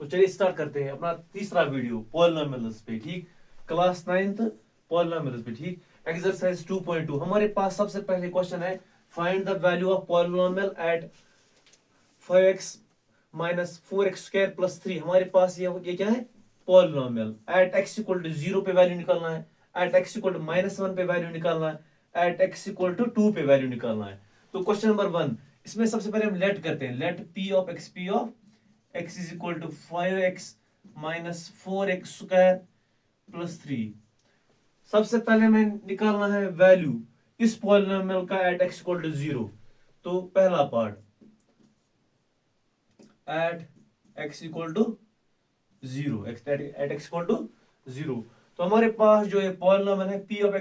तो चलिए स्टार्ट करते हैं अपना तीसरा वीडियो पॉलिनोमियल्स पे। ठीक, क्लास 9th पॉलिनोमियल्स पे। ठीक, एक्सरसाइज 2.2। हमारे पास सबसे पहले क्वेश्चन है, find the value of polynomial at 5x minus 4x² plus 3। हमारे पास ये क्या है, polynomial. At x equal to 0 पे वैल्यू निकालना है, एट x इक्वल टू -1 पे वैल्यू निकालना है, एट x इक्वल टू 2 पे वैल्यू निकालना है। तो क्वेश्चन नंबर 1, इसमें सबसे पहले हम लेट करते हैं। Let p of x is equal to 5x minus 4x² plus 3। सबसे पहले हमें निकालना है वैल्यू इस पॉलिनोमियल का एट x इक्वल टू 0। तो पहला part at x equal to 0, at x equal to 0। तो हमारे पास जो है पॉलिनोमियल है p ऑफ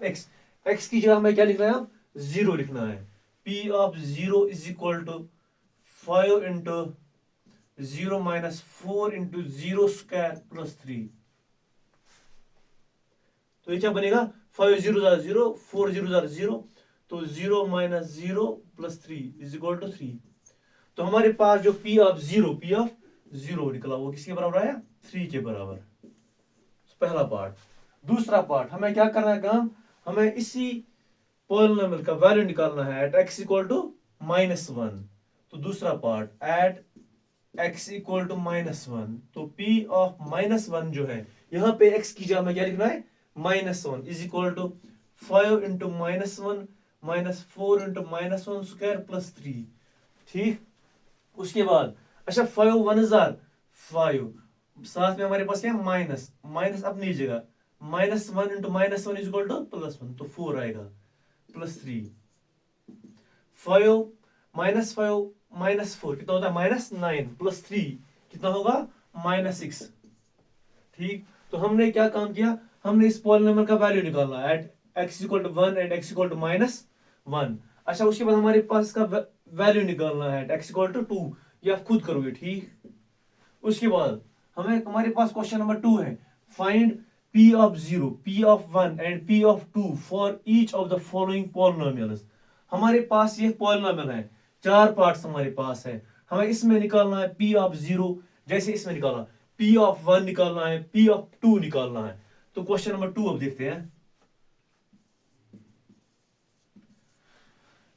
x। x की जगह हमें क्या लिखना है, अब 0 लिखना है। p of 0 is equal to 5 into 0 minus 4 into 0² plus 3। तो ये क्या बनेगा, 5 0 0, 4 0 0, तो 0 minus 0 plus 3 is equal to 3। तो हमारे पास जो p ऑफ 0 निकला वो किसके बराबर आया, 3 के बराबर। पहला पार्ट। दूसरा पार्ट हमें क्या करना है काम, हमें इसी पॉलिनोमियल का वैल्यू निकालना है एट x इक्वल टू -1। तो दूसरा part at x equal to -1। तो p ऑफ -1 जो है, यहां पे x की जगह में क्या लिखना है, -1 is equal to 5 into -1 minus 4 into -1² plus 3। ठीक, उसके बाद अच्छा 5 1 जार 5, साथ में हमारे पास क्या है, माइनस माइनस अपनी जगह, -1 इंटू -1 इज इक्वल टू +1, तो 4 आएगा प्लस 3। 5 -4 कितना होता है, -9 प्लस 3 कितना होगा, -6। ठीक, तो हमने क्या काम किया, हमने इस पॉलिनोमियल का वैल्यू निकालना at x equal to 1 and x equal to -1। अच्छा उसके बाद हमारे पास इसका वैल्यू निकालना है एट x इक्वल टू 2। ये आप खुद करोगे। ठीक, उसके बाद हमारे पास क्वेश्चन नंबर 2 है, find p of 0, p of 1 and p of 2 for each of the following polynomials. हमारे पास ये पॉलिनोमियल है, 4 पार्ट्स हमारे पास है। हमें इसमें निकालना है p ऑफ 0, जैसे इसमें निकाला, p ऑफ 1 निकालना है, p ऑफ 2 निकालना है। तो क्वेश्चन नंबर 2 अब देखते हैं।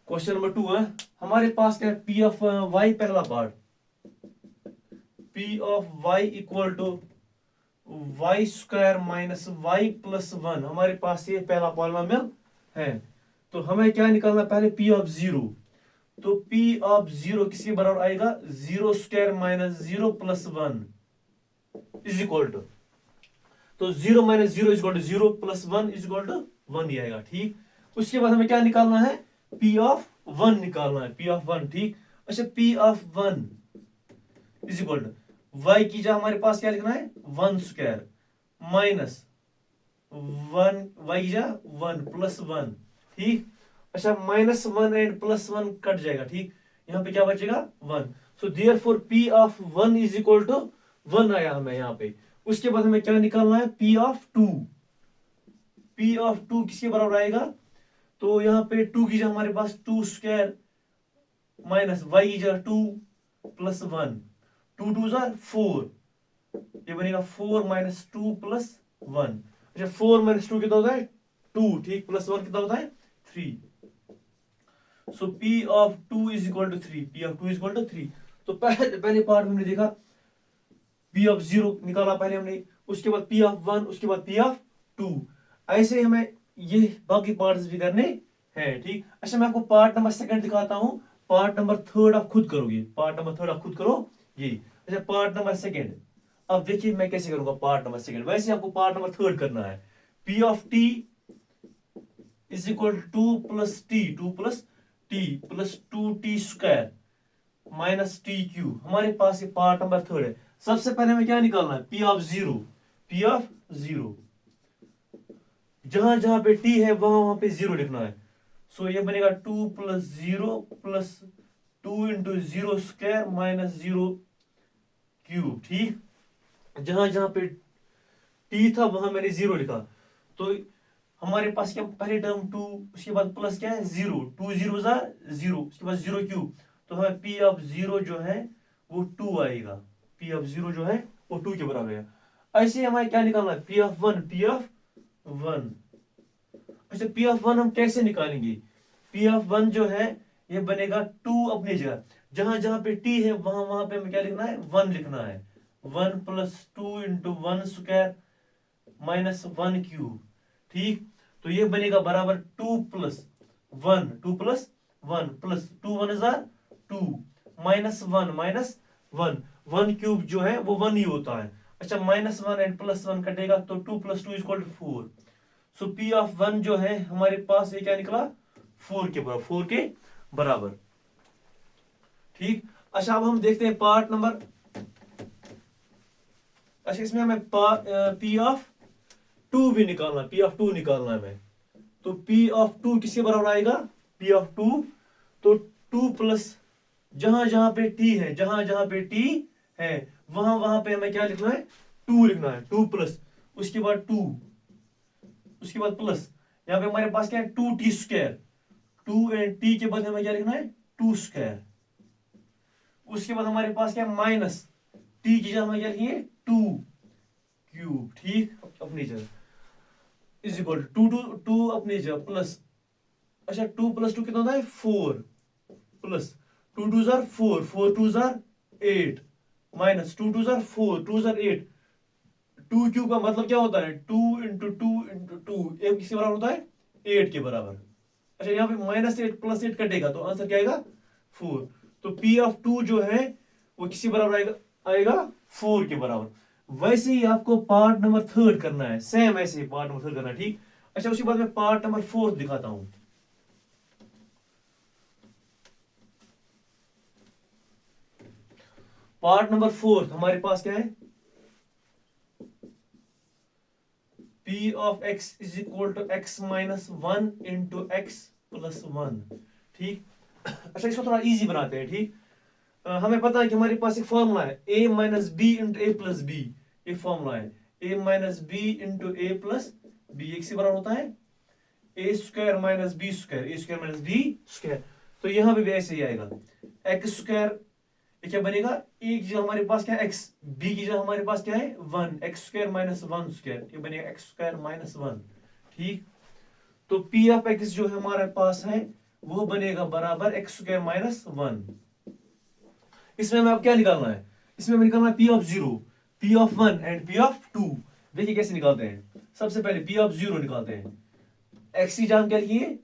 क्वेश्चन नंबर 2 है, हमारे पास क्या है, p ऑफ y, पहला part p of y equal to y² minus y plus 1। हमारे पास ये पहला पॉलिनोमियल है। तो हमें क्या निकालना, पहले p ऑफ 0। तो p ऑफ 0 किसके बराबर आएगा, 0² minus 0 plus 1 is equal to, तो 0 minus 0 is equal to 0 plus 1 is equal to 1 ही आएगा। ठीक, उसके बाद हमें क्या निकालना है, p ऑफ 1 निकालना है, p ऑफ 1। ठीक, अच्छा p of 1 is equal to y की जगह हमारे पास क्या लिखना है, 1² माइनस 1, y की जगह 1 प्लस 1। ठीक, अच्छा -1 एंड +1 कट जाएगा। ठीक, यहाँ पे क्या बचेगा, 1। So therefore p of 1 is equal to 1 आया हमें यहाँ पे। उसके बाद हमें क्या निकालना है, p ऑफ 2। p ऑफ 2 किसके बराबर आएगा, तो यहाँ पे 2 की जगह हमारे पास 2² माइनस y की जगह 2 प्लस 1, 2 2 4, ये बनेगा 4 माइनस 2 प्लस 1। अच्छा 4 माइनस 2 कितना होता है, 2। ठीक, प्लस 1 कितना होता है, 3। So p of 2 is equal to 3, p of 2 is equal to 3। तो पहले पार्ट में हमने देखा p ऑफ 0 निकाला पहले हमने, उसके बाद p ऑफ 1, उसके बाद p ऑफ 2। ऐसे हमें ये बाकी पार्ट्स भी करने हैं। ठीक, अच्छा मैं आपको पार्ट नंबर 2 दिखाता हूं, पार्ट नंबर 3 आप खुद करोगे, पार्ट नंबर 3 आप खुद करोगे। अच्छा पार्ट नंबर 2, अब देखिए मैं कैसे करूंगा पार्ट नंबर 2। वैसे आपको पार्ट नंबर 3 करना है, p of t is equal 2 plus t, 2 plus t plus 2t² minus t³। हमारे पास ये पार्ट नंबर 3 है। सबसे पहले हमें क्या निकालना है, p ऑफ 0, p ऑफ 0, जहां जहां पे t है वहां वहां पे 0 लिखना है। सो ये बनेगा 2 प्लस 0 प्लस 2 इंटू 0² माइनस 0³ ठीक, जहां जहां पे t था वहां मैंने 0 लिखा। तो हमारे पास क्या, पहले टर्म 2, उसके बाद प्लस क्या है 0, 2 0 0, उसके बाद 0³। तो हमें p ऑफ 0 जो है वो 2 आएगा, पी ऑफ 0 जो है वो 2 के बराबर है। ऐसे ही हमें क्या निकालना है, पी ऑफ 1, पी ऑफ 1। अच्छा पी ऑफ 1 हम कैसे निकालेंगे, पी ऑफ 1 जो है ये बनेगा 2 अपनी जगह, जहां जहां पे टी है वहां वहां पे हमें क्या लिखना है, 1 लिखना है। 1 plus 2 into 1 square minus 1 cube. ठीक, तो ये बनेगा बराबर 2 plus 1, 2 plus 1 plus 2 1 jar 2 minus 1 minus 1, 1 cube जो है वो 1 ही होता है। अच्छा माइनस 1 एंड प्लस 1 कटेगा तो 2 plus 2 equal to 4। So p of 1 जो है हमारे पास ये क्या निकला, 4 के बराबर, 4 के बराबर। ठीक, अच्छा अब हम देखते हैं पार्ट नंबर, अच्छा इसमें हमें पी ऑफ 2 भी निकालना, पी ऑफ 2 निकालना है हमें। तो पी ऑफ 2 किसके बराबर आएगा, पी ऑफ 2, तो 2 प्लस जहां जहां पे टी है, जहां जहां पे टी है वहां वहां पे हमें क्या लिखना है, 2 लिखना है। 2 प्लस उसके बाद 2, उसके बाद प्लस, यहां पे हमारे पास क्या है 2t स्क्वायर, 2 एंड टी के बाद हमें क्या लिखना है 2 स्क्वायर। उसके बाद हमारे पास क्या है माइनस टी की जगह हमें क्या लिखेंगे 2 क्यूब। ठीक, अपनी जगह इज इक्वल टू 2 अपनी जगह प्लस, अच्छा 2 प्लस 2 कितना होता है 4 प्लस 2 2 जार 4, 4 2 जार 8 माइनस 2 2 जार 4, 2 जार 8। 2 क्यूब का मतलब क्या होता है 2 इंटू 2 इंटू 2, एक किसके बराबर होता है 8 के बराबर। अच्छा यहाँ पे माइनस 8 प्लस 8 कटेगा तो आंसर क्या आएगा 4। तो पी ऑफ 2 जो है वो किसी बराबर आएगा, आएगा 4 के बराबर। वैसे ही आपको पार्ट नंबर 3 करना है, सेम ऐसे ही पार्ट नंबर 3 करना है। ठीक, अच्छा उसके बाद मैं पार्ट नंबर 4 दिखाता हूं। पार्ट नंबर 4 हमारे पास क्या है, P of x is equal to x minus 1 into x plus 1। ठीक, अच्छा इसको थोड़ा इजी बनाते हैं। ठीक, हमें पता है कि हमारे पास एक फॉर्मूला है a minus b into a plus b, ये फॉर्मूला है a minus b into a plus b, एक से बराबर होता है a square minus b square, a square minus b square. तो यहां पे भी ऐसे ही आएगा, एक्स स्क्वायर ये क्या बनेगा, ए की जगह हमारे पास क्या है x, b की जगह हमारे पास क्या है 1, एक्स स्क्वायर माइनस 1 स्क्वायर, ये बनेगा एक्स स्क्वायर माइनस 1। ठीक, तो p ऑफ x जो है हमारे पास है वो बनेगा बराबर एक्स स्क्वायर माइनस 1। इसमें हमें अब क्या निकालना है, इसमें हमें निकालना है p of 0, p of 1 and p of 2। देखिए कैसे निकालते हैं, सबसे पहले p ऑफ 0 निकालते हैं, x की जगह क्या लिखिए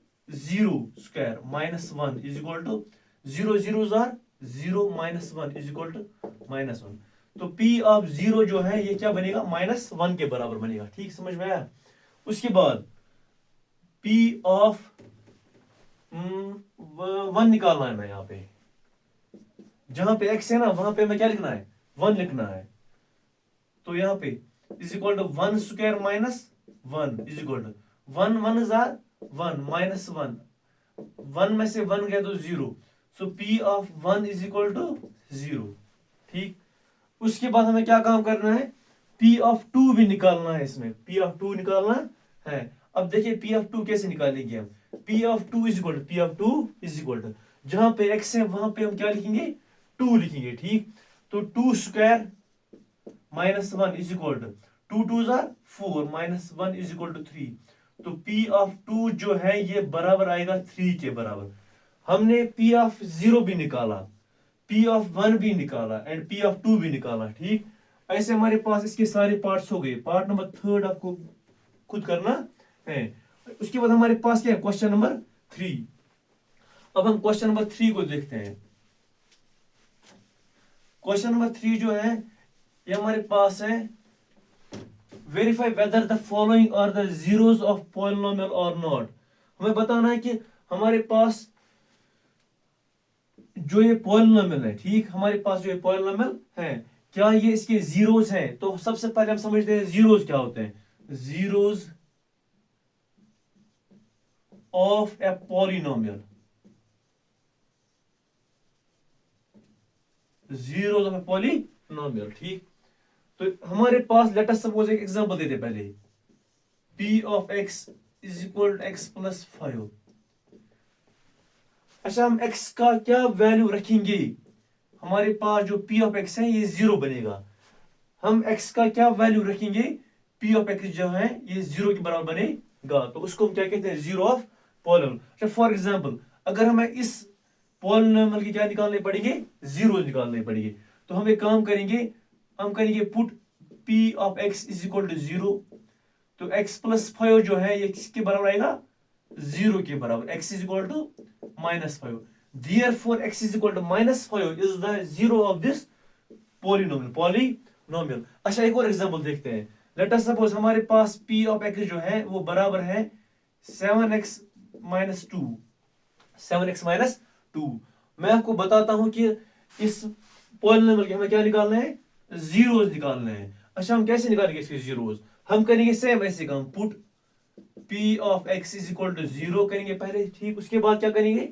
0 square minus 1 is equal to 0 0 जार 0 minus 1 is equal to minus 1। तो p ऑफ 0 जो है ये क्या बनेगा माइनस 1 के बराबर बनेगा। ठीक, समझ में आया। उसके बाद p ऑफ 1 निकालना है मैं, यहाँ पे जहां पे x है ना वहां पे हमें क्या लिखना है 1 लिखना है। तो यहाँ पे is equal to 1 square minus 1 is equal to 1 1 जार 1 माइनस 1, 1 में से 1 गया तो 0, so p of 1 is equal to 0। ठीक, उसके बाद हमें क्या काम करना है, p ऑफ 2 भी निकालना है, इसमें p ऑफ 2 निकालना है। अब देखिए p ऑफ 2 कैसे निकालेंगे हम, p of 2 is equal to, p of 2 is equal to जहां पे x है वहां पे हम क्या लिखेंगे 2 लिखेंगे। ठीक, तो 2 square minus 1 is equal to 2 2 जार 4 माइनस 1 इज इक्वल टू 3। तो p ऑफ 2 जो है ये बराबर आएगा 3 के बराबर। हमने p ऑफ 0 भी निकाला, p ऑफ 1 भी निकाला एंड p ऑफ 2 भी निकाला। ठीक, ऐसे हमारे पास इसके सारे पार्ट्स हो गए। पार्ट नंबर 3 आपको खुद करना है। उसके बाद हमारे पास क्या है क्वेश्चन नंबर 3। अब हम क्वेश्चन नंबर 3 को देखते हैं। क्वेश्चन नंबर 3 जो है ये हमारे पास है, verify whether the following are the zeros of polynomial और नॉट। हमें बताना है कि हमारे पास जो ये पॉलिनोमियल है, ठीक हमारे पास जो ये पॉलिनोमियल है क्या ये इसके जीरोस हैं। तो सबसे पहले हम समझते हैं जीरोस क्या होते हैं, zeros of a polynomial, zeros of a polynomial. ठीक, तो हमारे पास लेट अस सपोज एक एग्जांपल देते हैं पहले, p of x is equal to x plus 5। अच्छा हम x का क्या वैल्यू रखेंगे, हमारे पास जो p ऑफ x है ये 0 बनेगा। हम x का क्या वैल्यू रखेंगे, p ऑफ x जो है ये 0 के बराबर बनेगा, तो उसको हम क्या कहते हैं, जीरो ऑफ पॉलिनोमियल। अच्छा फॉर एग्जांपल अगर हमें इस पॉलिनोमियल की क्या निकालने पड़ेंगे, जीरो निकालने पड़ेंगे, तो हम एक काम करेंगे, हम करेंगे put p of x is equal to 0, तो x प्लस 5 जो है ये किसके बराबर आएगा, 0 के बराबर, x is equal to -5, therefore x is equal to -5 is the zero of this polynomial। अच्छा एक और एग्जांपल देखते हैं। लेट अस सपोज हमारे पास p ऑफ x जो है वो बराबर है 7x - 2, 7x - 2। मैं आपको बताता हूं कि इस पॉलिनोमियल के हमें क्या निकालना है, जीरोस निकालना है। अच्छा हम कैसे निकालेंगे इसके जीरोस, हम करेंगे सेम ऐसे काम, put p of x is equal to 0 करेंगे पहले, ठीक। उसके बाद क्या करेंगे,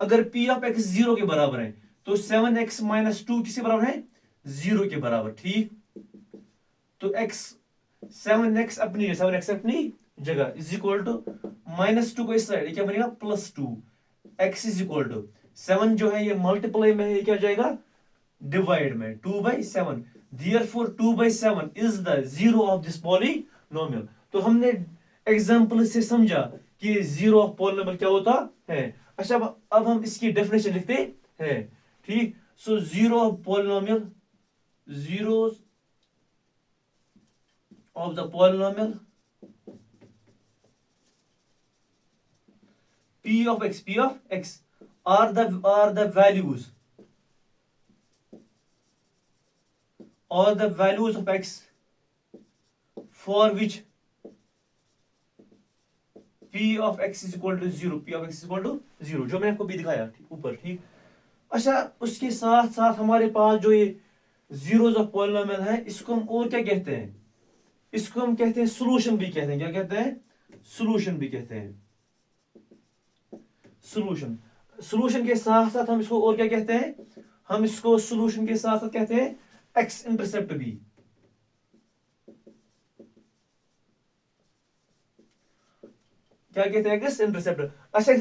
अगर p ऑफ x 0 के बराबर है तो 7x - 2 किसके बराबर है, 0 के बराबर, ठीक। तो x 7x अपनी जगह इज इक्वल टू -2 को इस साइड क्या बनेगा, +2, x इज इक्वल टू 7 जो है ये मल्टीप्लाई में है, ये क्या जाएगा डिवाइड में, 2/7, therefore 2/7 is the zero of this polynomial. तो हमने एग्जांपल से समझा कि जीरो ऑफ पॉलिनोमियल क्या होता है। अच्छा अब हम इसकी डेफिनेशन लिखते हैं, ठीक। So zero of polynomial, zero of the polynomial p of x are the values of x for which p of x is equal to 0, p of x is equal to 0, जो मैंने आपको भी दिखाया ऊपर, ठीक। अच्छा उसके साथ साथ हमारे पास जो ये जीरोस ऑफ पॉलिनोमियल है, इसको हम और क्या कहते हैं, इसको हम कहते हैं सॉल्यूशन भी कहते हैं, क्या कहते हैं, सॉल्यूशन भी कहते हैं, सॉल्यूशन के साथ साथ हम इसको और क्या कहते हैं, हम इसको सॉल्यूशन के साथ साथ कहते हैं एक्स इंटरसेप्ट भी। क्या कहते हैं, एक्स इंटरसेप्ट। अच्छा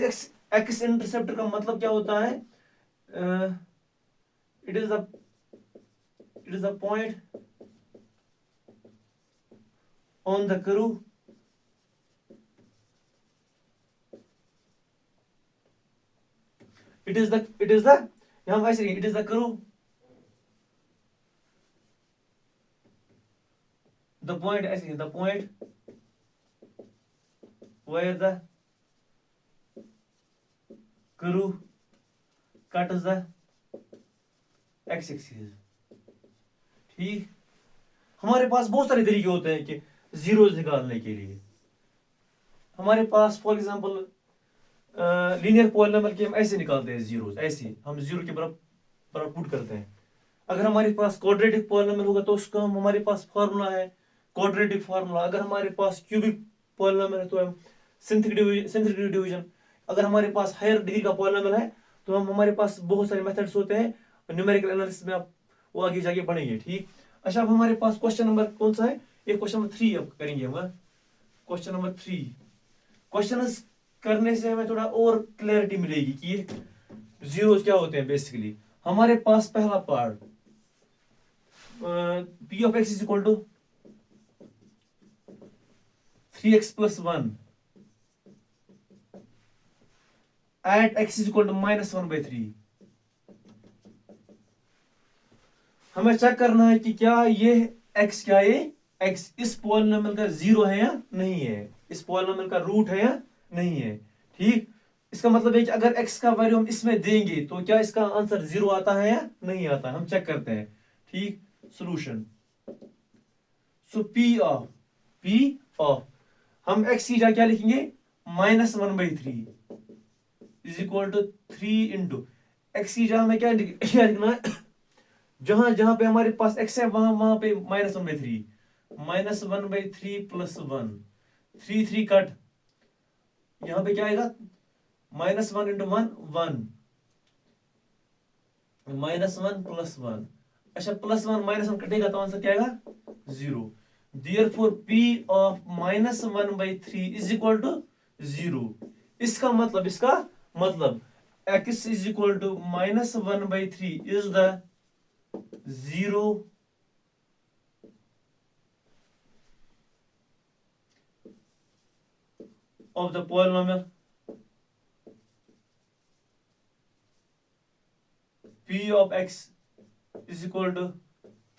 एक्स इंटरसेप्ट का मतलब क्या होता है, it is the point on the curve it is the यहां ऐसे it is the curve, the point ऐसे, the point where the curve cuts the x axis, ठीक। हमारे पास बहुत सारे तरीके होते हैं कि जीरोस निकालने के लिए। हमारे पास फॉर एग्जांपल लीनियर पॉलिनोमियल के हम ऐसे निकालते हैं जीरोस, ऐसे हम जीरो के बराबर पुट करते हैं। अगर हमारे पास क्वाड्रेटिक पॉलिनोमियल होगा तो उसका हमारे पास फार्मूला है क्वाड्रेटिक फार्मूला। अगर हमारे पास क्यूबिक पॉलिनोमियल है तो हम सिंथेटिक डिवीजन। अगर हमारे पास हायर डिग्री का पॉलिनोमियल है तो हम हमारे पास बहुत सारे मेथड्स होते हैं, न्यूमेरिकल एनालिसिस में आप वो आगे जाके पढ़ेंगे, ठीक। अच्छा अब हमारे पास क्वेश्चन नंबर कौन सा है, ये क्वेश्चन नंबर 3 अब करेंगे हम। क्वेश्चन नंबर 3 क्वेश्चन करने से हमें थोड़ा और क्लैरिटी मिलेगी कि जीरोस क्या होते हैं। बेसिकली हमारे पास पहला part p of x is equal to 3x + 1 at x is equal to -1/3। हमें चेक करना है कि क्या ये x, क्या ये x इस पॉलिनोमियल का जीरो है या नहीं है, इस पॉलिनोमियल का रूट है या नहीं है, ठीक। इसका मतलब है कि अगर x का वैल्यू हम इसमें देंगे तो क्या इसका आंसर जीरो आता है या नहीं आता, हम चेक करते हैं, ठीक। सॉल्यूशन, सो p ऑफ हम x की जगह क्या लिखेंगे, -1/3 is equal to 3 into x की जगह हमें क्या लिखना है, जहां जहां पे हमारे पास x है वहां पे -1/3, -1/3 + 1, 3 कट, यहां पे क्या आएगा, -1 × 1 1, -1 + 1। अच्छा +1 -1 कटेगा तो आंसर क्या आएगा, 0। therefore p of -1/3 is equal to 0। इसका मतलब x is equal to -1/3 is the zero of the polynomial p of x is equal to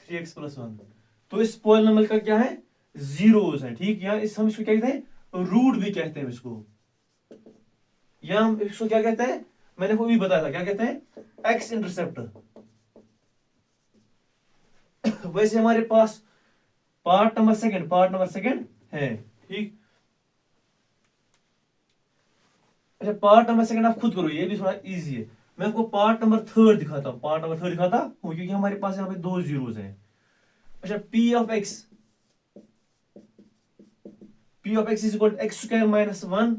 3x plus 1। तो इस पॉलिनोमियल का क्या है, जीरोस है, ठीक। यहाँ इस हम इसको क्या कहते हैं, रूट भी कहते हैं इसको, या हम इसको क्या कहते हैं, मैंने वो भी बताया था, क्या कहते हैं, एक्स इंटरसेप्ट। वैसे हमारे पास पार्ट नंबर सेकंड है, ठीक। अच्छा, पार्ट नंबर सेकंड आप खुद करो, ये भी थोड़ा इजी है। मैं आपको पार्ट नंबर थर्ड दिखाता हूँ, क्योंकि हमारे पास यहाँ पे दो जीरोस हैं। अच्छा, p of x is equal to x square minus 1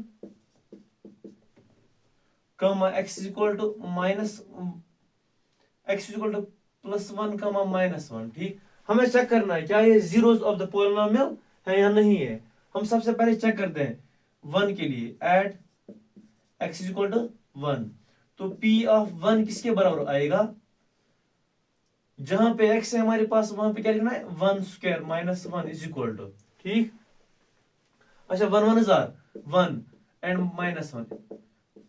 x is equal to plus 1 minus 1, ठीक। हमें चेक करना है क्या ये जीरोस ऑफ द पॉलिनोमियल है या नहीं है। हम सबसे पहले चेक करते हैं 1 के लिए, at x is equal to 1। तो p ऑफ 1 किसके बराबर आएगा, जहां पे x है हमारे पास वहां पे क्या लिखना है, 1 square minus 1 is equal to, ठीक। अच्छा, 1 1 जार 1 and minus 1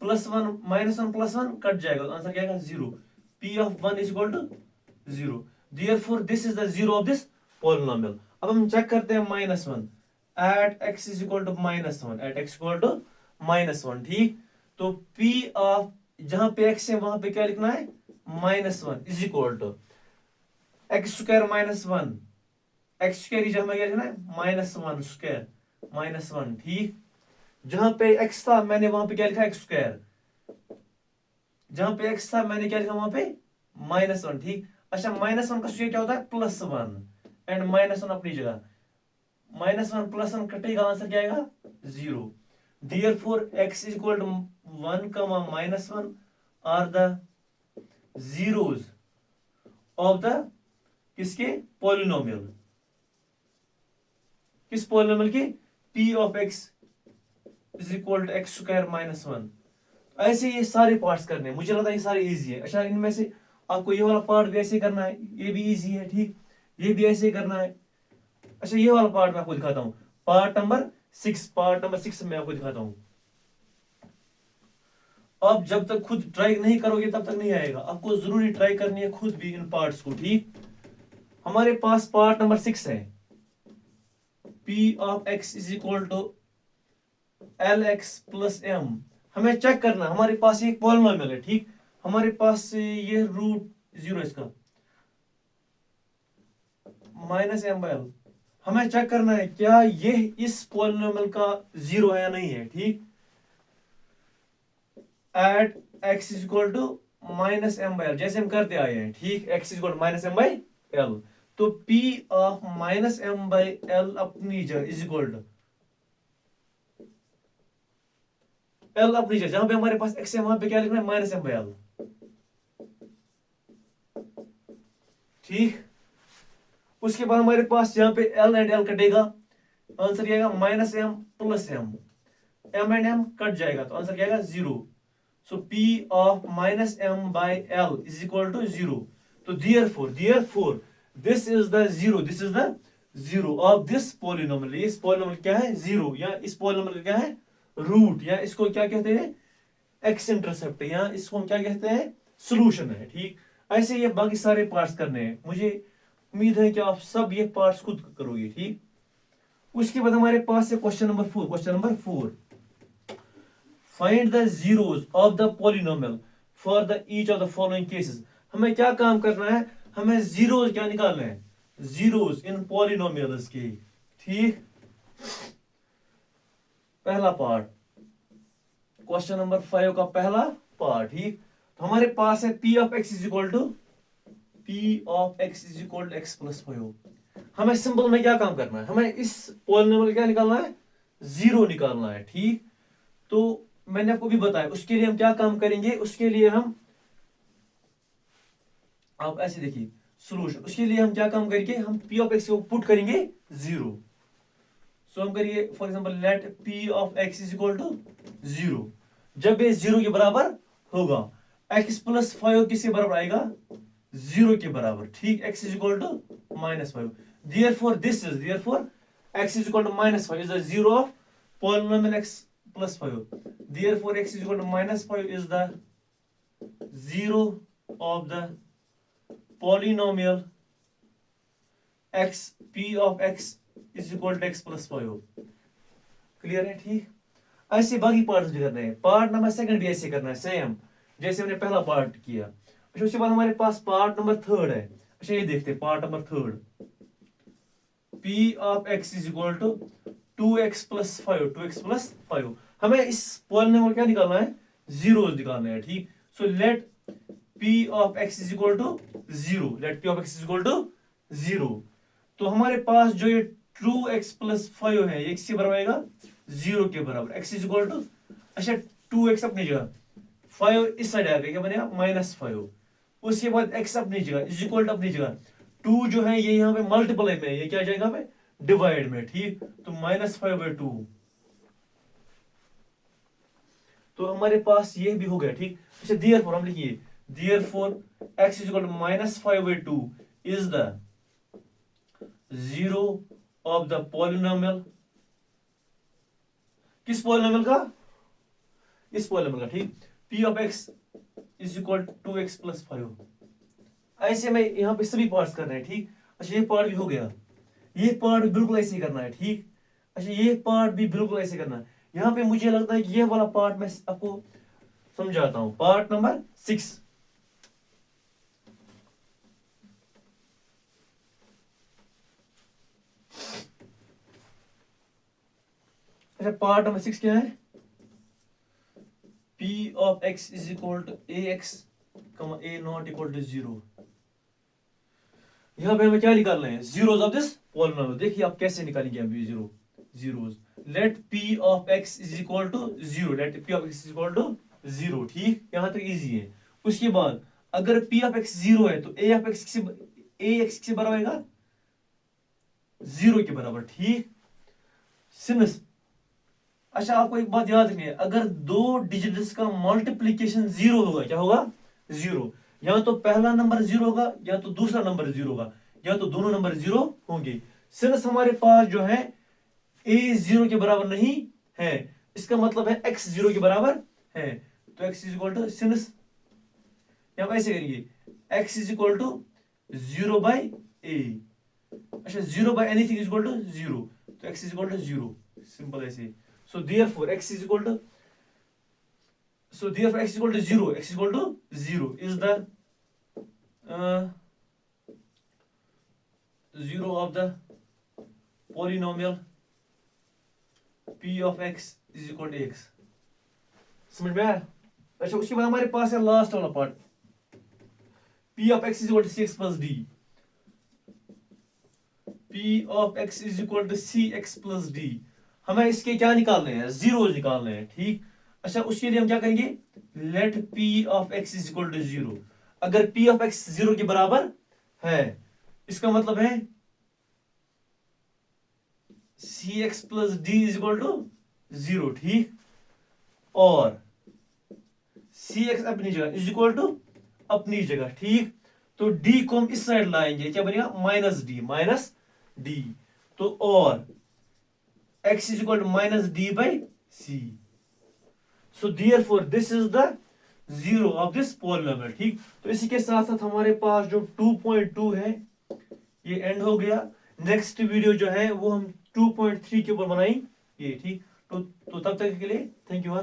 plus 1 minus 1 plus 1 cut जाएगा, तो आंसर क्या आएगा, 0। p of 1 is equal to 0, therefore this is the zero of this polynomial. अब हम चेक करते हैं -1 at x is equal to -1, ठीक। तो p ऑफ जहां पे x है वहां पे क्या लिखना है, -1 is equal to x square minus 1, x square ही जहां क्या लिखना है, -1 स्क्वायर माइनस 1, ठीक। जहां पे x था मैंने वहां पे क्या लिखा, एक्स स्क्वायर। जहां पे x था मैंने क्या लिखा वहां पे -1, ठीक। अच्छा, -1 का स्क्वायर क्या होता है, +1 एंड -1 अपनी जगह, -1 प्लस 1 कटेगा, आंसर क्या आएगा, 0। Therefore x is equal to 1 -1 are the zeros of the किसके, पॉलिनोमियल, किस पॉलिनोमियल के, p of x is equal to x square minus 1। ऐसे ये सारे पार्ट्स करने हैं, मुझे लगता है ये सारे इजी है। अच्छा, इनमें से आपको ये वाला पार्ट भी ऐसे करना है, ये भी इजी है, ठीक। ये भी ऐसे करना है। अच्छा, ये वाला पार्ट मैं आपको दिखाता हूँ, पार्ट नंबर 6 मैं आपको दिखाता हूँ। आप जब तक खुद ट्राई नहीं करोगे तब तक नहीं आएगा, आपको जरूरी ट्राई करनी है खुद भी इन पार्ट्स को, ठीक। हमारे पास पार्ट नंबर 6 है, p of x is equal to lx plus m। हमें चेक करना, हमारे पास एक पॉलिनोमियल है, ठीक। हमारे पास ये रूट 0 इसका -m/l। हमें चेक करना है क्या ये इस पॉलिनोमियल का 0 है या नहीं है, ठीक। At x is equal to -m/l, जैसे हम करते आए हैं, ठीक। x is equal to -m/l, तो p ऑफ -m/l अपनी जगह इज इक्वल टू l अपनी जगह, जहां पे हमारे पास x है वहां पे क्या लिखना है, -m/l, ठीक। उसके बाद हमारे पास यहाँ पे l एंड l कटेगा, आंसर क्या आएगा, -m plus m, m and m cut जाएगा, तो आंसर क्या आएगा, 0। So p of -m/l is equal to 0। तो therefore this is the zero of this polynomial. इस पॉलिनोमियल क्या है, 0, या इस पॉलिनोमियल क्या है, रूट, या इसको क्या कहते हैं, एक्स इंटरसेप्ट, या इसको हम क्या कहते हैं, सॉल्यूशन है, ठीक। ऐसे ये बाकी सारे पार्ट्स करने हैं, मुझे उम्मीद है कि आप सब ये पार्ट्स खुद करोगे, ठीक। उसके बाद हमारे पास है question number 4, find the zeros of the polynomial for the each of the following cases. हमें क्या काम करना है, हमें जीरोस क्या निकालना है, जीरोस इन पॉलिनोमियल्स के, ठीक। पहला पार्ट, क्वेश्चन नंबर 5 का पहला पार्ट, ठीक। तो हमारे पास है p of x is equal to x plus 5। हमें सिंपल में क्या काम करना है, हमें इस पॉलिनोमियल क्या निकालना है, 0 निकालना है, ठीक। तो मैंने आपको भी बताया, उसके लिए हम क्या काम करेंगे, उसके लिए हम, आप ऐसे देखिए सॉल्यूशन, उसके लिए हम क्या काम करेंगे, हम p ऑफ x को पुट करेंगे 0। सो हम करिए for example let p of x is equal to 0। जब ये 0 के बराबर होगा। x प्लस 5 किसके बराबर आएगा? 0 के बराबर, ठीक। x is equal to -5, therefore x is equal to -5 is the zero of polynomial x plus 5, therefore x is equal to -5 is the zero of the polynomial x p of x is equal to x plus 5। Clear है? ठीक। ऐसे बाकी parts भी करने हैं। Part number second भी ऐसे करना है, सेम जैसे हमने पहला पार्ट किया। अच्छा, उसके बाद हमारे पास पार्ट नंबर थर्ड है। अच्छा, ये देखते हैं part number third, p of x is equal to 2x plus 5, 2x plus 5। हमें इस पॉलिनोमियल क्या निकालना है? जीरोस निकालना है, ठीक। So let p of x is equal to 0, let p of x is equal to 0। तो हमारे पास जो ये 2x plus 5 है, ये किसके बराबर आएगा? 0 के बराबर। x is equal to, अच्छा 2x अपनी जगह, 5 इस साइड आ गया, क्या बनेगा? -5। उसके बाद x अपनी जगह, इज इक्वल टू अपनी जगह, 2 जो है ये यहाँ पे मल्टीप्लाई में, ये क्या जाएगा पे? डिवाइड में, ठीक। तो -5/2। तो हमारे पास ये भी हो गया, ठीक। अच्छा, देयरफॉर हम लिखिए, therefore x is equal to -5/2 is the zero of the polynomial, किस पॉलिनोमियल का? इस पॉलिनोमियल का, ठीक। p of x is equal to 2x plus 5। ऐसे में यहाँ पे सभी पार्ट्स कर रहे हैं, ठीक। अच्छा, ये पार्ट भी हो गया, ये पार्ट भी बिल्कुल ऐसे ही करना है, ठीक। अच्छा, ये पार्ट भी बिल्कुल ऐसे करना है। यहाँ पे मुझे लगता है कि ये वाला पार्ट मैं आपको समझाता हूं, पार्ट नंबर 6। अच्छा, पार्ट नंबर 6 क्या है? p of x is equal to ax, a not equal to 0। यहाँ पे हमें क्या निकालना है? Zeros of this polynomial. देखिए आप कैसे निकालेंगे अभी zeros. Let p of x is equal to 0, let p of x is equal to 0, ठीक। यहां तक इजी है। उसके बाद अगर p of x 0 है तो a of x किससे बराबर आएगा? 0 के बराबर, ठीक। सिंस, अच्छा आपको एक बात याद रखनी है, अगर दो डिजिट्स का मल्टीप्लीकेशन 0 होगा, क्या होगा? 0। या तो पहला नंबर 0 होगा, या तो दूसरा नंबर 0 होगा, या तो दोनों नंबर 0 होंगे। सिंस हमारे पास जो है a 0 के बराबर नहीं है, इसका मतलब है x 0 के बराबर है। तो x is equal to, since हम ऐसे करेंगे, x is equal to 0/a। अच्छा, 0/anything इज इक्वल टू 0, तो x is equal to 0, simple ऐसे। So therefore x is equal to 0, x is equal to 0 is the 0 of the polynomial p of x is equal to x। समझ में आया? अच्छा, उसके बाद हमारे पास है लास्ट वाला part, p of x is equal to cx plus d, p of x is equal to cx plus d। हमें इसके क्या निकालने हैं? जीरोस निकालने हैं, ठीक। अच्छा, उसके लिए हम क्या करेंगे? Let p of x is equal to 0। अगर p of x 0 के बराबर है, इसका मतलब है cx plus d is equal to 0, ठीक। और cx अपनी जगह इज इक्वल टू अपनी जगह, ठीक। तो d को हम इस साइड लाएंगे, क्या बनेगा? -d। तो और x is equal to -d/c। So therefore this is the zero of this polynomial, ठीक। तो इसी के साथ साथ हमारे पास जो 2.2 है ये एंड हो गया। नेक्स्ट वीडियो जो है वो हम 2.3 के ऊपर बनाएंगे, ठीक। तो तब तक के लिए थैंक यू।